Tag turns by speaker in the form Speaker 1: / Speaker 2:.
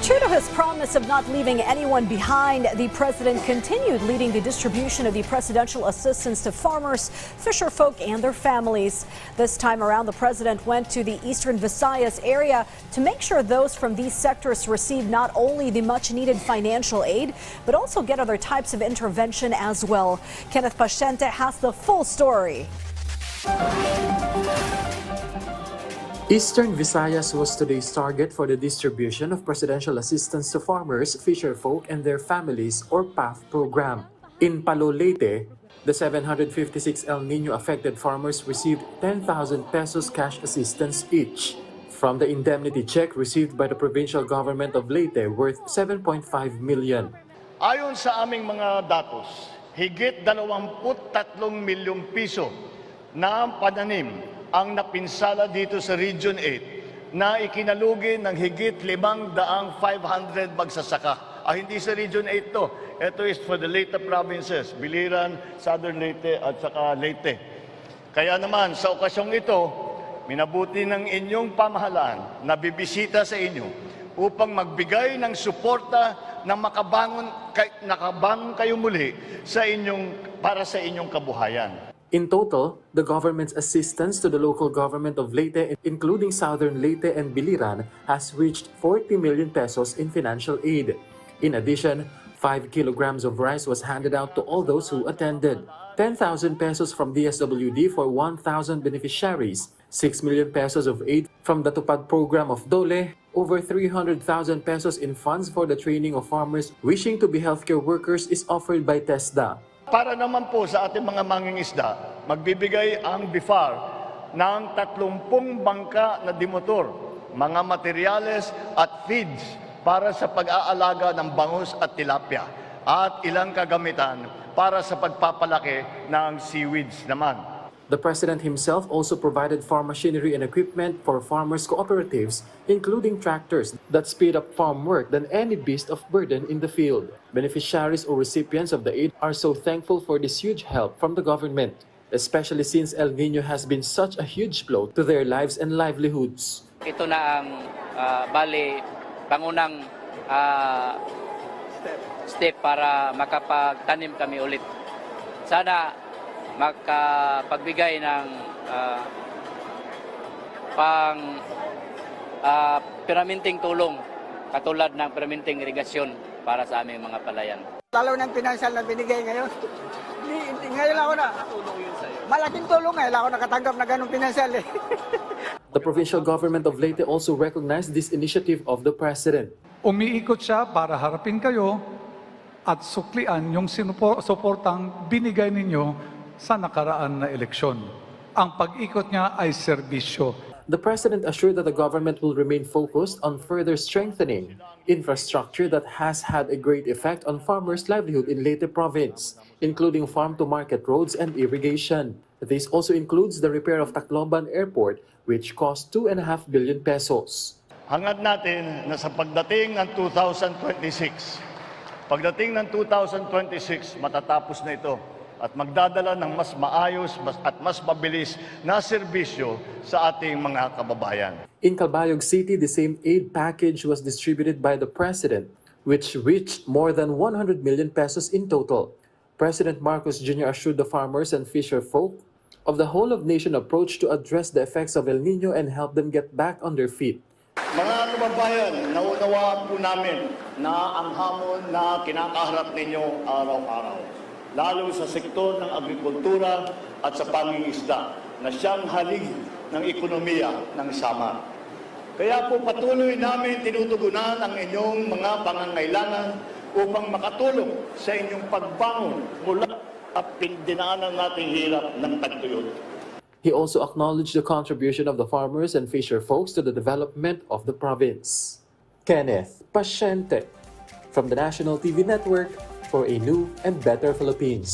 Speaker 1: True to his promise of not leaving anyone behind, the president continued leading the distribution of the presidential assistance to farmers, fisherfolk, and their families. This time around, the president went to the eastern Visayas area to make sure those from these sectors receive not only the much-needed financial aid, but also get other types of intervention as well. Kenneth Paciente has the full story.
Speaker 2: Eastern Visayas was today's target for the distribution of presidential assistance to farmers, fisherfolk, and their families, or PAF program. In Palo, Leyte, the 756 El Nino affected farmers received 10,000 pesos cash assistance each from the indemnity check received by the provincial government of Leyte worth 7.5 million.
Speaker 3: Ayon sa aming mga datos, higit 23 milyong piso na pananim ang napinsala dito sa Region 8 na ikinalugi ng higit 500 magsasaka. Hindi sa Region 8 to. Ito is for the Leyte provinces, Biliran, Southern Leyte at saka Leyte. Kaya naman sa okasyong ito, minabuti ng inyong pamahalaan na bibisita sa inyo upang magbigay ng suporta na makabangon kayo muli para sa inyong kabuhayan.
Speaker 2: In total, the government's assistance to the local government of Leyte, including Southern Leyte and Biliran, has reached 40 million pesos in financial aid. In addition, 5 kilograms of rice was handed out to all those who attended. 10,000 pesos from DSWD for 1,000 beneficiaries, 6 million pesos of aid from the Tupad program of Dole, over 300,000 pesos in funds for the training of farmers wishing to be healthcare workers is offered by TESDA.
Speaker 3: Para naman po sa ating mga mangingisda, magbibigay ang BIFAR ng 30 bangka na dimotor, mga materyales at feeds para sa pag-aalaga ng bangus at tilapia at ilang kagamitan para sa pagpapalaki ng seaweeds naman.
Speaker 2: The president himself also provided farm machinery and equipment for farmers' cooperatives, including tractors that speed up farm work than any beast of burden in the field. Beneficiaries or recipients of the aid are so thankful for this huge help from the government, especially since El Nino has been such a huge blow to their lives and livelihoods.
Speaker 4: Ito na ang pangunang step para makapagtanim kami ulit. Sana makapagbigay ng permanenteng tulong katulad ng permanenteng irigasyon para sa aming mga palayan.
Speaker 5: Lalo ng pinansyal na binigay ngayon. Ngayon ako na. Malaking tulong ngayon ako nakatanggap na ganung pinansyal eh.
Speaker 2: The provincial government of Leyte also recognized this initiative of the president.
Speaker 6: Umiikot siya para harapin kayo at suklian yung suportang binigay ninyo sa nakaraan na eleksyon. Ang pag-ikot niya ay serbisyo.
Speaker 2: The president assured that the government will remain focused on further strengthening infrastructure that has had a great effect on farmers' livelihood in Leyte province, including farm-to-market roads and irrigation. This also includes the repair of Tacloban Airport, which cost 2.5 billion pesos.
Speaker 3: Hangad natin na sa pagdating ng 2026, matatapos na ito at magdadala ng mas maayos at mas mabilis na serbisyo sa ating mga kababayan.
Speaker 2: In Calbayog City, the same aid package was distributed by the president, which reached more than 100 million pesos in total. President Marcos Jr. assured the farmers and fisherfolk of the whole-of-nation approach to address the effects of El Nino and help them get back on their feet.
Speaker 3: Mga kababayan, naunawaan po namin na ang hamon na kinakaharap ninyo araw-araw, lalo sa sektor ng agrikultura at sa pangingisda na siyang haligi ng ekonomiya ng Samar. Kaya po patuloy namin tinutugunan ang inyong mga pangangailangan upang makatulong sa inyong pagbangon mula at dinaanan nating hirap ng tagtuyot.
Speaker 2: He also acknowledged the contribution of the farmers and fisher folks to the development of the province. Kenneth Paciente from the National TV Network for a new and better Philippines.